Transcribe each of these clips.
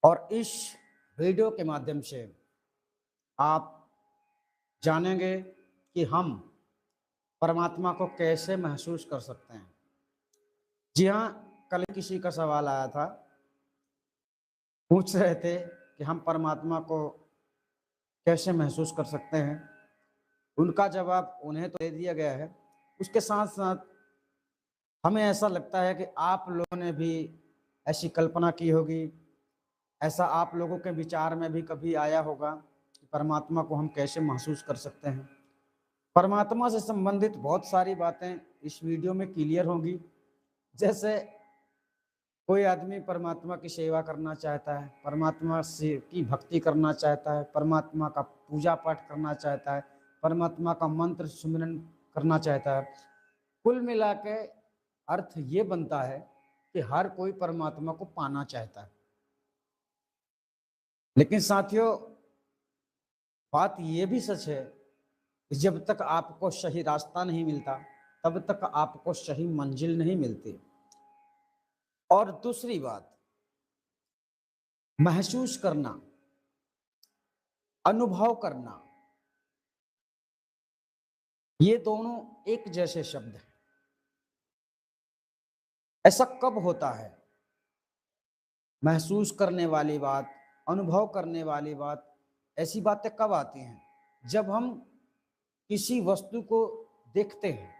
और इस वीडियो के माध्यम से आप जानेंगे कि हम परमात्मा को कैसे महसूस कर सकते हैं। जी हाँ, कल किसी का सवाल आया था, पूछ रहे थे कि हम परमात्मा को कैसे महसूस कर सकते हैं। उनका जवाब उन्हें तो दे दिया गया है, उसके साथ साथ हमें ऐसा लगता है कि आप लोगों ने भी ऐसी कल्पना की होगी, ऐसा आप लोगों के विचार में भी कभी आया होगा कि परमात्मा को हम कैसे महसूस कर सकते हैं। परमात्मा से संबंधित बहुत सारी बातें इस वीडियो में क्लियर होंगी। जैसे कोई आदमी परमात्मा की सेवा करना चाहता है, परमात्मा से की भक्ति करना चाहता है, परमात्मा का पूजा पाठ करना चाहता है, परमात्मा का मंत्र सुमिरन करना चाहता है। कुल मिला के अर्थ ये बनता है कि हर कोई परमात्मा को पाना चाहता है। लेकिन साथियों, बात ये भी सच है कि जब तक आपको सही रास्ता नहीं मिलता तब तक आपको सही मंजिल नहीं मिलती। और दूसरी बात, महसूस करना, अनुभव करना, ये दोनों एक जैसे शब्द हैं। ऐसा कब होता है? महसूस करने वाली बात, अनुभव करने वाली बात, ऐसी बातें कब आती हैं? जब हम किसी वस्तु को देखते हैं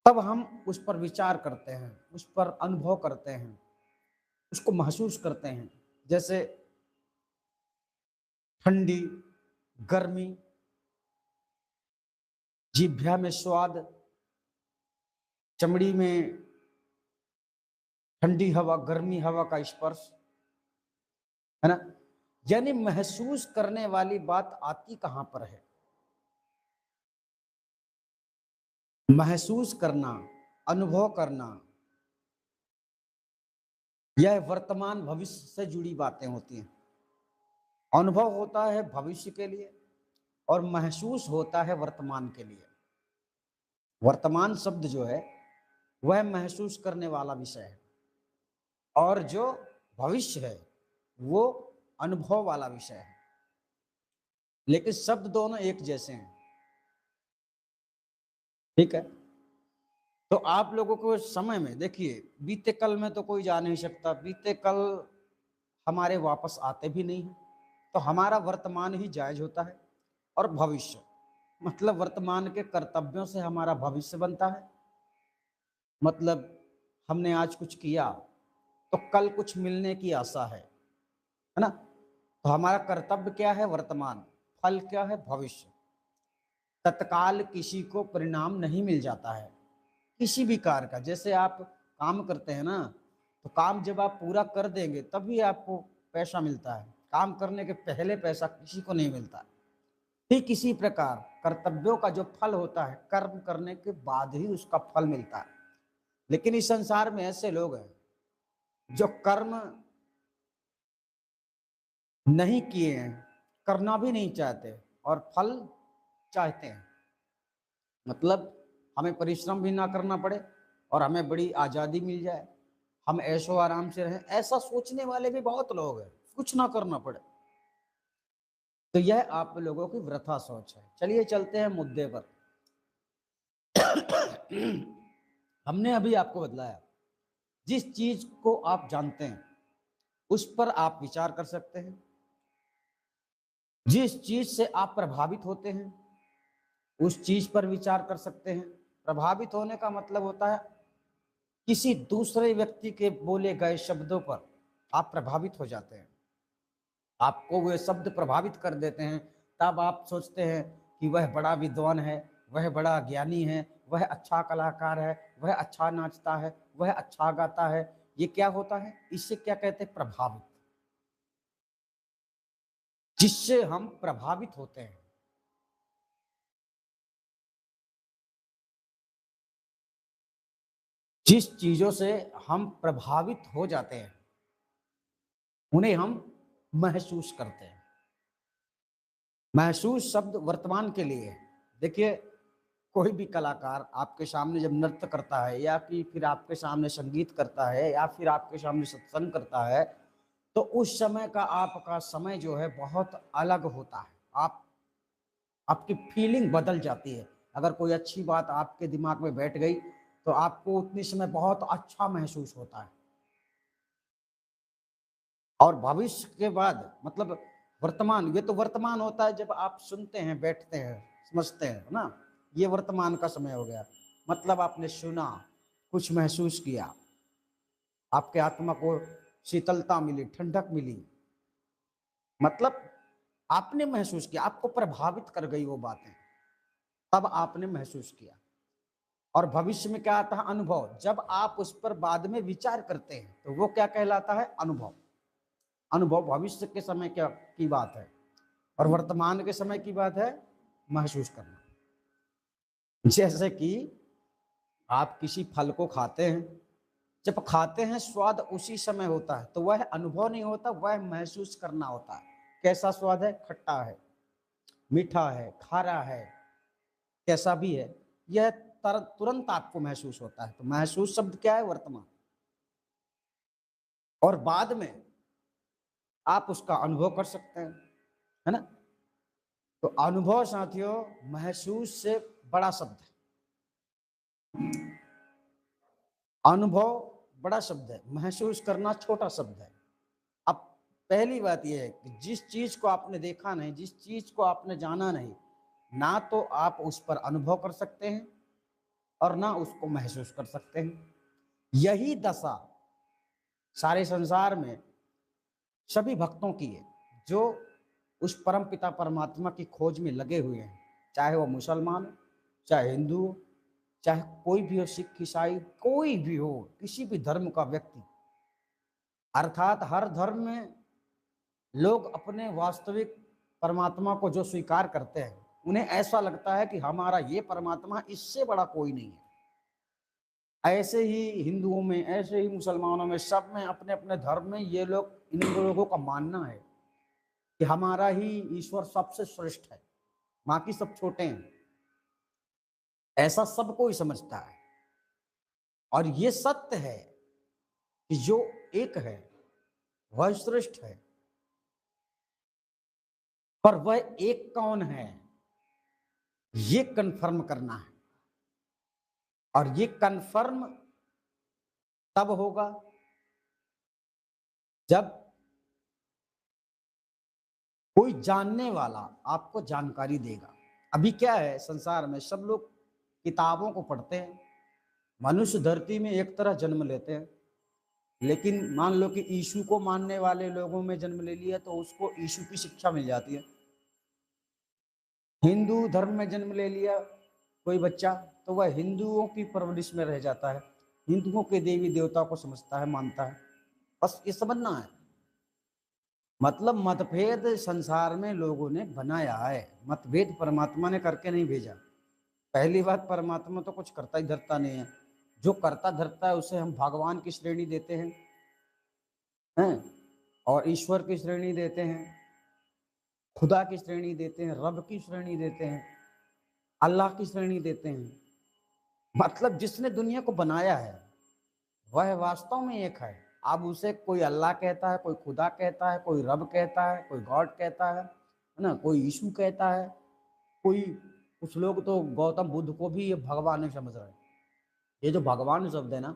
तब हम उस पर विचार करते हैं, उस पर अनुभव करते हैं, उसको महसूस करते हैं। जैसे ठंडी, गर्मी, जिह्वा में स्वाद, चमड़ी में ठंडी हवा, गर्मी हवा का स्पर्श, है ना। यानी महसूस करने वाली बात आती कहां पर है? महसूस करना, अनुभव करना, यह वर्तमान भविष्य से जुड़ी बातें होती हैं। अनुभव होता है भविष्य के लिए और महसूस होता है वर्तमान के लिए। वर्तमान शब्द जो है वह महसूस करने वाला विषय है और जो भविष्य है वो अनुभव वाला विषय है। लेकिन शब्द दोनों एक जैसे हैं, ठीक है। तो आप लोगों को समय में देखिए, बीते कल में तो कोई जा नहीं सकता, बीते कल हमारे वापस आते भी नहीं है, तो हमारा वर्तमान ही जायज होता है। और भविष्य मतलब वर्तमान के कर्तव्यों से हमारा भविष्य बनता है। मतलब हमने आज कुछ किया तो कल कुछ मिलने की आशा है ना। तो हमारा कर्तव्य क्या है? वर्तमान। फल क्या है? भविष्य। तत्काल किसी को परिणाम नहीं मिल जाता है किसी भी कार्य का। जैसे आप काम करते हैं ना, तो काम जब आप पूरा कर देंगे तभी आपको पैसा मिलता है, काम करने के पहले पैसा किसी को नहीं मिलता। ठीक इसी प्रकार कर्तव्यों का जो फल होता है, कर्म करने के बाद ही उसका फल मिलता है। लेकिन इस संसार में ऐसे लोग हैं जो कर्म नहीं किए हैं, करना भी नहीं चाहते और फल चाहते हैं। मतलब हमें परिश्रम भी ना करना पड़े और हमें बड़ी आज़ादी मिल जाए, हम ऐशो आराम से रहें, ऐसा सोचने वाले भी बहुत लोग हैं, कुछ ना करना पड़े। तो यह आप लोगों की वृथा सोच है। चलिए चलते हैं मुद्दे पर। हमने अभी आपको बतलाया, जिस चीज को आप जानते हैं उस पर आप विचार कर सकते हैं। जिस चीज से आप प्रभावित होते हैं उस चीज पर विचार कर सकते हैं। प्रभावित होने का मतलब होता है किसी दूसरे व्यक्ति के बोले गए शब्दों पर आप प्रभावित हो जाते हैं, आपको वे शब्द प्रभावित कर देते हैं। तब आप सोचते हैं कि वह बड़ा विद्वान है, वह बड़ा ज्ञानी है, वह अच्छा कलाकार है, वह अच्छा नाचता है, वह अच्छा गाता है। ये क्या होता है? इससे क्या कहते हैं? प्रभावित। जिससे हम प्रभावित होते हैं। जिस चीजों से हम प्रभावित हो जाते हैं उन्हें हम महसूस करते हैं। महसूस शब्द वर्तमान के लिए है। देखिए, कोई भी कलाकार आपके सामने जब नृत्य करता है या फिर आपके सामने संगीत करता है या फिर आपके सामने सत्संग करता है, तो उस समय का आपका समय जो है बहुत अलग होता है। आपकी फीलिंग बदल जाती है। अगर कोई अच्छी बात आपके दिमाग में बैठ गई तो आपको उतनी समय बहुत अच्छा महसूस होता है। और भविष्य के बाद मतलब वर्तमान, ये तो वर्तमान होता है जब आप सुनते हैं, बैठते हैं, समझते हैं ना। ये वर्तमान का समय हो गया, मतलब आपने सुना, कुछ महसूस किया, आपके आत्मा को शीतलता मिली, ठंडक मिली, मतलब आपने महसूस किया, आपको प्रभावित कर गई वो बातें, तब आपने महसूस किया। और भविष्य में क्या आता है? अनुभव। जब आप उस पर बाद में विचार करते हैं तो वो क्या कहलाता है? अनुभव। अनुभव भविष्य के समय क्या की बात है, और वर्तमान के समय की बात है महसूस करना। जैसे कि आप किसी फल को खाते हैं, जब खाते हैं स्वाद उसी समय होता है, तो वह अनुभव नहीं होता, वह महसूस करना होता है। कैसा स्वाद है? खट्टा है, मीठा है, खारा है, कैसा भी है, यह तुरंत आपको महसूस होता है। तो महसूस शब्द क्या है? वर्तमान। और बाद में आप उसका अनुभव कर सकते हैं, है ना। तो अनुभव साथियों महसूस से बड़ा शब्द है। अनुभव बड़ा शब्द है, महसूस करना छोटा शब्द है। अब पहली बात यह है कि जिस चीज को आपने देखा नहीं, जिस चीज को आपने जाना नहीं, ना तो आप उस पर अनुभव कर सकते हैं और ना उसको महसूस कर सकते हैं। यही दशा सारे संसार में सभी भक्तों की है जो उस परम पिता परमात्मा की खोज में लगे हुए हैं। चाहे वो मुसलमान हो, चाहे हिंदू हो, चाहे कोई भी हो, सिख, ईसाई, कोई भी हो, किसी भी धर्म का व्यक्ति। अर्थात हर धर्म में लोग अपने वास्तविक परमात्मा को जो स्वीकार करते हैं, उन्हें ऐसा लगता है कि हमारा ये परमात्मा, इससे बड़ा कोई नहीं है। ऐसे ही हिंदुओं में, ऐसे ही मुसलमानों में, सब में, अपने अपने धर्म में ये लोग, इन लोगों का मानना है कि हमारा ही ईश्वर सबसे श्रेष्ठ है, बाकी सब छोटे हैं। ऐसा सब कोई समझता है। और ये सत्य है कि जो एक है वह श्रेष्ठ है, पर वह एक कौन है ये कंफर्म करना है। और ये कंफर्म तब होगा जब कोई जानने वाला आपको जानकारी देगा। अभी क्या है, संसार में सब लोग किताबों को पढ़ते हैं। मनुष्य धरती में एक तरह जन्म लेते हैं, लेकिन मान लो कि यीशु को मानने वाले लोगों में जन्म ले लिया तो उसको यीशु की शिक्षा मिल जाती है। हिंदू धर्म में जन्म ले लिया कोई बच्चा तो वह हिंदुओं की परवरिश में रह जाता है, हिंदुओं के देवी देवता को समझता है, मानता है। बस ये समझना है। मतलब मतभेद संसार में लोगों ने बनाया है, मतभेद परमात्मा ने करके नहीं भेजा। पहली बात, परमात्मा तो कुछ करता ही धरता नहीं है। जो करता धरता है उसे हम भगवान की श्रेणी देते हैं और ईश्वर की श्रेणी देते हैं, खुदा की श्रेणी देते हैं, रब की श्रेणी देते हैं, अल्लाह की श्रेणी देते हैं। मतलब जिसने दुनिया को बनाया है वह वास्तव में एक है। अब उसे कोई अल्लाह कहता है, कोई खुदा कहता है, कोई रब कहता है, कोई गॉड कहता है ना, कोई यीशु कहता है, कोई, कुछ लोग तो गौतम बुद्ध को भी ये भगवान नहीं समझ रहे हैं। ये जो भगवान शब्द है ना,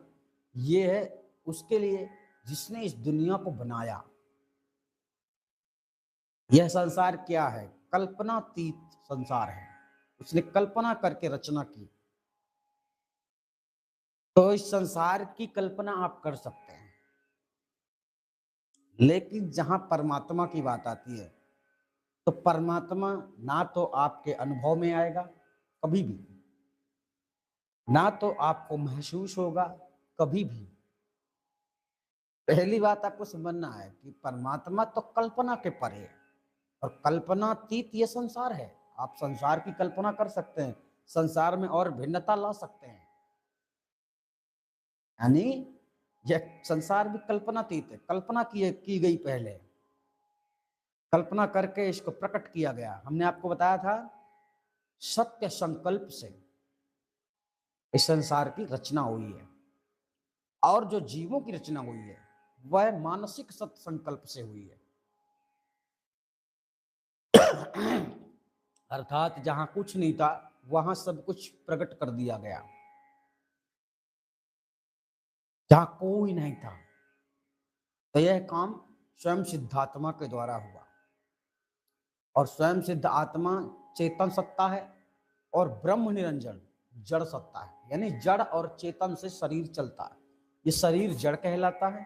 ये है उसके लिए जिसने इस दुनिया को बनाया। यह संसार क्या है? कल्पनातीत संसार है। उसने कल्पना करके रचना की। तो इस संसार की कल्पना आप कर सकते हैं, लेकिन जहां परमात्मा की बात आती है तो परमात्मा ना तो आपके अनुभव में आएगा कभी भी, ना तो आपको महसूस होगा कभी भी। पहली बात आपको समझना है कि परमात्मा तो कल्पना के परे है, और कल्पनातीत ये संसार है। आप संसार की कल्पना कर सकते हैं, संसार में और भिन्नता ला सकते हैं, यानी यह संसार भी कल्पनातीत है। कल्पना की गई, पहले कल्पना करके इसको प्रकट किया गया। हमने आपको बताया था सत्य संकल्प से। इस संसार की रचना हुई है, और जो जीवों की रचना हुई है वह मानसिक सत्संकल्प से हुई है। अर्थात जहां कुछ नहीं था वहां सब कुछ प्रकट कर दिया गया। जहां कोई नहीं था, तो यह काम स्वयं सिद्धात्मा के द्वारा हुआ। और स्वयं सिद्ध आत्मा चेतन सत्ता है, और ब्रह्म निरंजन जड़ सत्ता है। यानी जड़ और चेतन से शरीर चलता है। ये शरीर जड़ कहलाता है,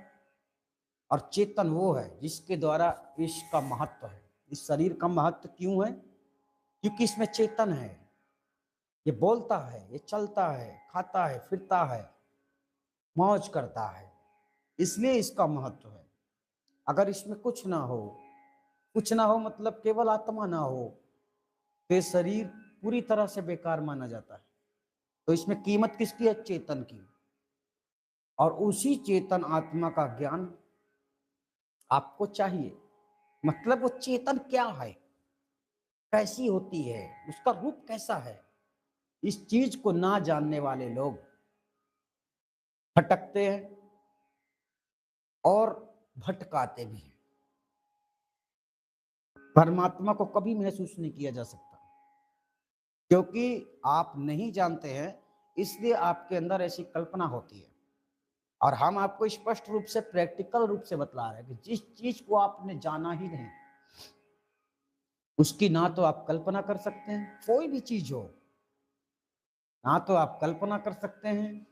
और चेतन वो है जिसके द्वारा इसका महत्व है। इस शरीर का महत्व क्यों है? क्योंकि इसमें चेतन है, ये बोलता है, ये चलता है, खाता है, फिरता है, मौज करता है, इसलिए इसका महत्व है। अगर इसमें कुछ ना हो, कुछ ना हो मतलब केवल आत्मा ना हो, तो ये शरीर पूरी तरह से बेकार माना जाता है। तो इसमें कीमत किसकी है? चेतन की। और उसी चेतन आत्मा का ज्ञान आपको चाहिए। मतलब वो चेतन क्या है, कैसी होती है, उसका रूप कैसा है, इस चीज को ना जानने वाले लोग भटकते हैं और भटकाते भी हैं। परमात्मा को कभी महसूस नहीं किया जा सकता, क्योंकि आप नहीं जानते हैं, इसलिए आपके अंदर ऐसी कल्पना होती है। और हम आपको स्पष्ट रूप से, प्रैक्टिकल रूप से बतला रहे हैं कि जिस चीज को आपने जाना ही नहीं, उसकी ना तो आप कल्पना कर सकते हैं, कोई भी चीज हो, ना तो आप कल्पना कर सकते हैं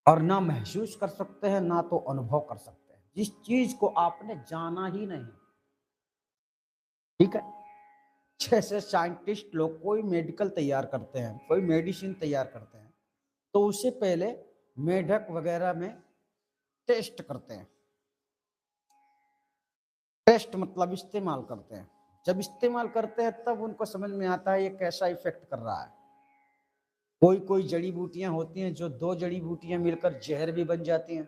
और ना महसूस कर सकते हैं, ना तो अनुभव कर सकते हैं, जिस चीज को आपने जाना ही नहीं। ठीक है? जैसे साइंटिस्ट लोग कोई मेडिकल तैयार करते हैं, कोई मेडिसिन तैयार करते हैं, तो उससे पहले मेढक वगैरह में टेस्ट करते हैं। टेस्ट मतलब इस्तेमाल करते हैं। जब इस्तेमाल करते हैं तब उनको समझ में आता है ये कैसा इफेक्ट कर रहा है। कोई कोई जड़ी बूटियां होती हैं जो दो जड़ी बूटियां मिलकर जहर भी बन जाती हैं।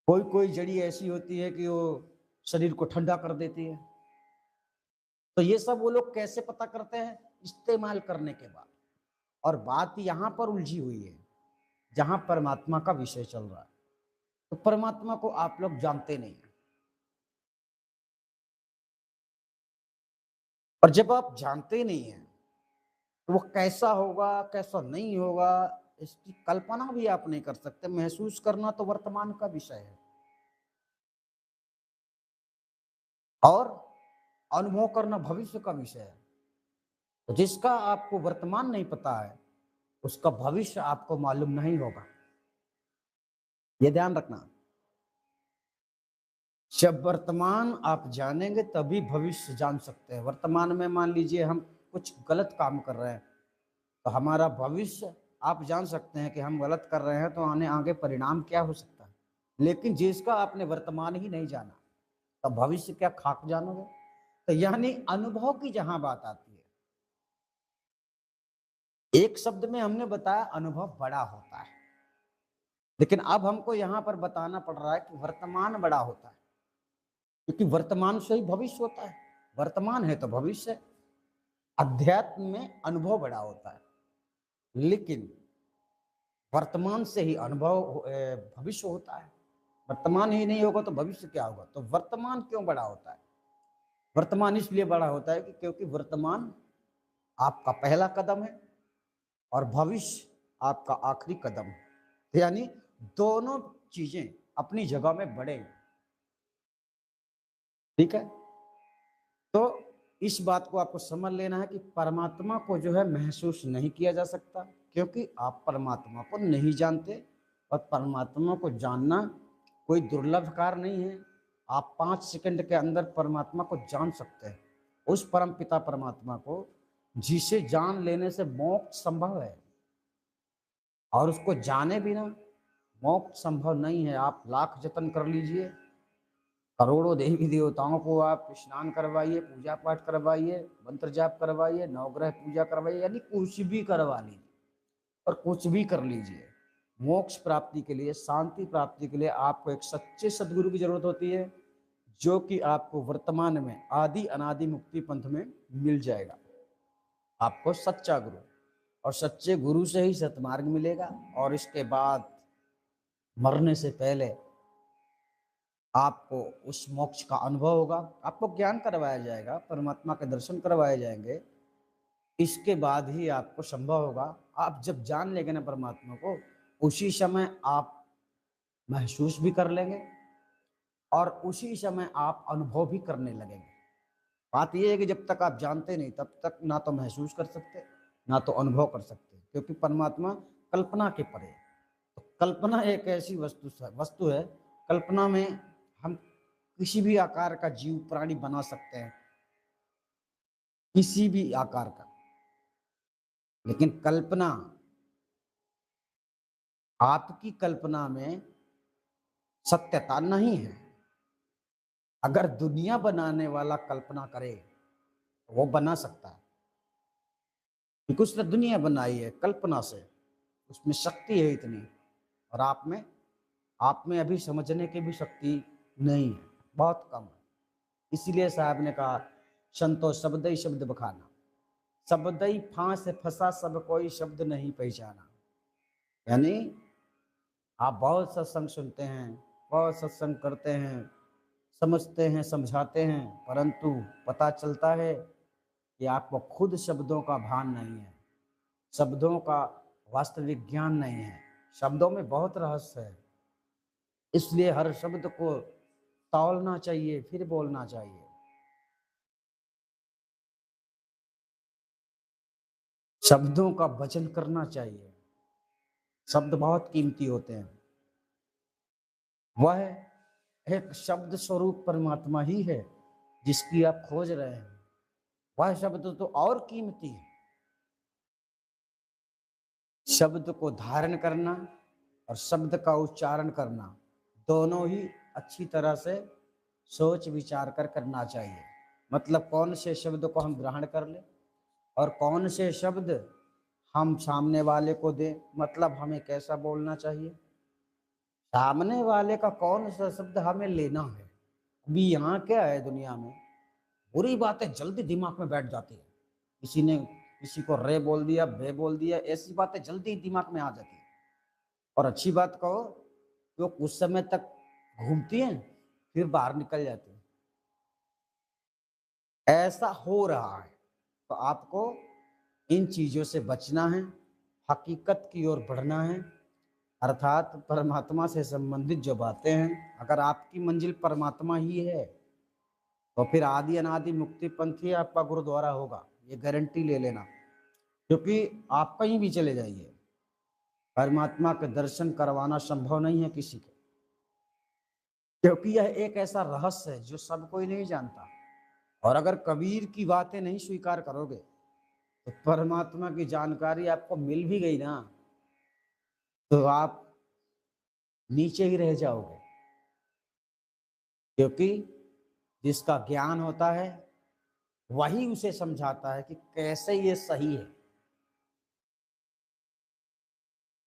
कोई कोई जड़ी ऐसी होती है कि वो शरीर को ठंडा कर देती है। तो ये सब वो लोग कैसे पता करते हैं? इस्तेमाल करने के बाद। और बात यहाँ पर उलझी हुई है, जहां परमात्मा का विषय चल रहा है। तो परमात्मा को आप लोग जानते नहीं है, और जब आप जानते नहीं हैं तो वो कैसा होगा, कैसा नहीं होगा, इसकी कल्पना भी आप नहीं कर सकते। महसूस करना तो वर्तमान का विषय है, और अनुभव करना भविष्य का विषय है। तो जिसका आपको वर्तमान नहीं पता है, उसका भविष्य आपको मालूम नहीं होगा। ये ध्यान रखना। जब वर्तमान आप जानेंगे तभी भविष्य जान सकते हैं। वर्तमान में मान लीजिए हम कुछ गलत काम कर रहे हैं, तो हमारा भविष्य आप जान सकते हैं कि हम गलत कर रहे हैं, तो आने आगे परिणाम क्या हो सकता है। लेकिन जिसका आपने वर्तमान ही नहीं जाना, तो भविष्य क्या खाक जानोगे? तो यानी अनुभव की जहां बात आती है, एक शब्द में हमने बताया अनुभव बड़ा होता है, लेकिन अब हमको यहाँ पर बताना पड़ रहा है कि वर्तमान बड़ा होता है, क्योंकि वर्तमान से ही भविष्य होता है। वर्तमान है तो भविष्य है। अध्यात्म में अनुभव बड़ा होता है, लेकिन वर्तमान से ही अनुभव भविष्य होता है। वर्तमान ही नहीं होगा तो भविष्य क्या होगा? तो वर्तमान क्यों बड़ा होता है? वर्तमान इसलिए बड़ा होता है कि क्योंकि वर्तमान आपका पहला कदम है और भविष्य आपका आखिरी कदम है। यानी दोनों चीजें अपनी जगह में बड़े हैं। ठीक है? तो इस बात को आपको समझ लेना है कि परमात्मा को जो है महसूस नहीं किया जा सकता, क्योंकि आप परमात्मा को नहीं जानते। और परमात्मा को जानना कोई दुर्लभ कार्य नहीं है। आप 5 सेकंड के अंदर परमात्मा को जान सकते हैं, उस परम पिता परमात्मा को, जिसे जान लेने से मोक्ष संभव है। और उसको जाने बिना मोक्ष संभव नहीं है। आप लाख जतन कर लीजिए, करोड़ों देवी देवताओं को आप स्नान करवाइए, पूजा पाठ करवाइए, मंत्र जाप करवाइए, नवग्रह पूजा करवाइए, यानी कुछ भी करवा लीजिए और कुछ भी कर लीजिए, मोक्ष प्राप्ति के लिए, शांति प्राप्ति के लिए आपको एक सच्चे सदगुरु की जरूरत होती है, जो कि आपको वर्तमान में आदि अनादि मुक्ति पंथ में मिल जाएगा। आपको सच्चा गुरु, और सच्चे गुरु से ही सतमार्ग मिलेगा। और इसके बाद मरने से पहले आपको उस मोक्ष का अनुभव होगा, आपको ज्ञान करवाया जाएगा, परमात्मा के दर्शन करवाए जाएंगे। इसके बाद ही आपको संभव होगा, आप जब जान लेंगे ना परमात्मा को, उसी समय आप महसूस भी कर लेंगे और उसी समय आप अनुभव भी करने लगेंगे। बात यह है कि जब तक आप जानते नहीं तब तक ना तो महसूस कर सकते ना तो अनुभव कर सकते, क्योंकि परमात्मा कल्पना के परे है। तो कल्पना एक ऐसी वस्तु है, कल्पना में हम किसी भी आकार का जीव प्राणी बना सकते हैं, किसी भी आकार का। लेकिन कल्पना, आपकी कल्पना में सत्यता नहीं है। अगर दुनिया बनाने वाला कल्पना करे तो वो बना सकता है, क्योंकि उसने दुनिया बनाई है कल्पना से, उसमें शक्ति है इतनी। और आप में अभी समझने की भी शक्ति नहीं है, बहुत कम है। इसीलिए साहब ने कहा, संतो शब्द ही शब्द बखाना, शब्द ही फांस फंसा सब कोई शब्द नहीं पहचाना। यानी आप बहुत सत्संग सुनते हैं, बहुत सत्संग करते हैं, समझते हैं, समझाते हैं, परंतु पता चलता है कि आपको खुद शब्दों का भान नहीं है, शब्दों का वास्तविक ज्ञान नहीं है। शब्दों में बहुत रहस्य है, इसलिए हर शब्द को तौलना चाहिए, फिर बोलना चाहिए। शब्दों का वचन करना चाहिए। शब्द बहुत कीमती होते हैं। वह एक शब्द स्वरूप परमात्मा ही है जिसकी आप खोज रहे हैं। वह शब्द तो और कीमती है। शब्द को धारण करना और शब्द का उच्चारण करना दोनों ही अच्छी तरह से सोच विचार कर करना चाहिए। मतलब कौन से शब्द को हम ग्रहण कर ले और कौन से शब्द हम सामने वाले को दे। मतलब हमें कैसा बोलना चाहिए, सामने वाले का कौन सा शब्द हमें लेना है। अभी यहाँ क्या है, दुनिया में बुरी बातें जल्दी दिमाग में बैठ जाती है। किसी ने किसी को रे बोल दिया, बे बोल दिया, ऐसी बातें जल्दी दिमाग में आ जाती है। और अच्छी बात कहो तो कुछ समय तक घूमती हैं, फिर बाहर निकल जाती है। ऐसा हो रहा है, तो आपको इन चीजों से बचना है, हकीकत की ओर बढ़ना है। अर्थात परमात्मा से संबंधित जो बातें हैं, अगर आपकी मंजिल परमात्मा ही है तो फिर आदि अनादि मुक्ति पंथ ही आपका गुरुद्वारा होगा, ये गारंटी ले लेना। क्योंकि आप कहीं भी चले जाइए, परमात्मा के दर्शन करवाना संभव नहीं है किसी के, क्योंकि यह एक ऐसा रहस्य है जो सब कोई नहीं जानता। और अगर कबीर की बातें नहीं स्वीकार करोगे तो परमात्मा की जानकारी आपको मिल भी गई ना तो आप नीचे ही रह जाओगे। क्योंकि जिसका ज्ञान होता है वही उसे समझाता है कि कैसे ये सही है,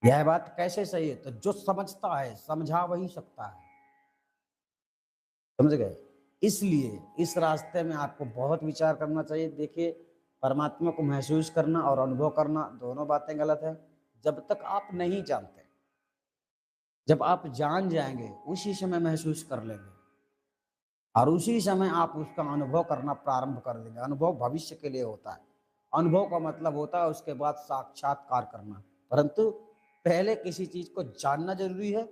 यह बात कैसे सही है। तो जो समझता है समझा वही सकता है, समझ गए। इसलिए इस रास्ते में आपको बहुत विचार करना चाहिए। देखिए, परमात्मा को महसूस करना और अनुभव करना दोनों बातें गलत है जब तक आप नहीं जानते। जब आप जान जाएंगे उसी समय महसूस कर लेंगे और उसी समय आप उसका अनुभव करना प्रारंभ कर देंगे। अनुभव भविष्य के लिए होता है, अनुभव का मतलब होता है उसके बाद साक्षात्कार करना। परंतु पहले किसी चीज को जानना जरूरी है,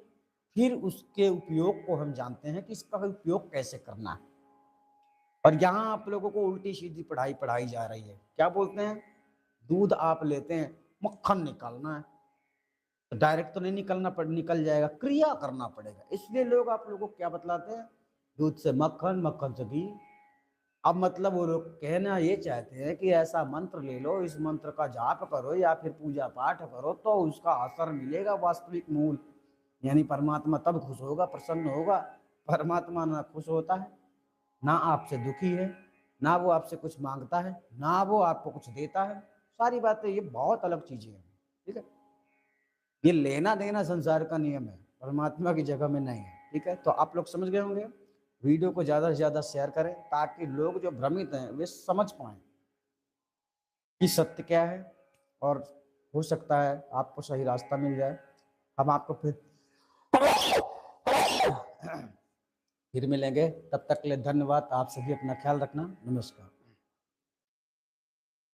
फिर उसके उपयोग को हम जानते हैं कि इसका उपयोग कैसे करना है। और यहाँ आप लोगों को उल्टी सीधी पढ़ाई पढ़ाई जा रही है। क्या बोलते हैं, दूध आप लेते हैं, मक्खन निकालना है तो डायरेक्ट तो नहीं निकल जाएगा, क्रिया करना पड़ेगा। इसलिए लोग आप लोगों को क्या बतलाते हैं, दूध से मक्खन, मक्खन से घी। अब मतलब वो लोग कहना ये चाहते हैं कि ऐसा मंत्र ले लो, इस मंत्र का जाप करो या फिर पूजा पाठ करो तो उसका असर मिलेगा वास्तविक मूल, यानी परमात्मा तब खुश होगा, प्रसन्न होगा। परमात्मा ना खुश होता है, ना आपसे दुखी है, ना वो आपसे कुछ मांगता है, ना वो आपको कुछ देता है। सारी बातें ये बहुत अलग चीजें हैं, ठीक है। ये लेना देना संसार का नियम है, परमात्मा की जगह में नहीं है, ठीक है। तो आप लोग समझ गए होंगे। वीडियो को ज़्यादा से ज़्यादा शेयर करें ताकि लोग जो भ्रमित हैं वे समझ पाएं कि सत्य क्या है, और हो सकता है आपको सही रास्ता मिल जाए। हम आपको फिर मिलेंगे, तब तक के लिए धन्यवाद। आप सभी अपना ख्याल रखना। नमस्कार।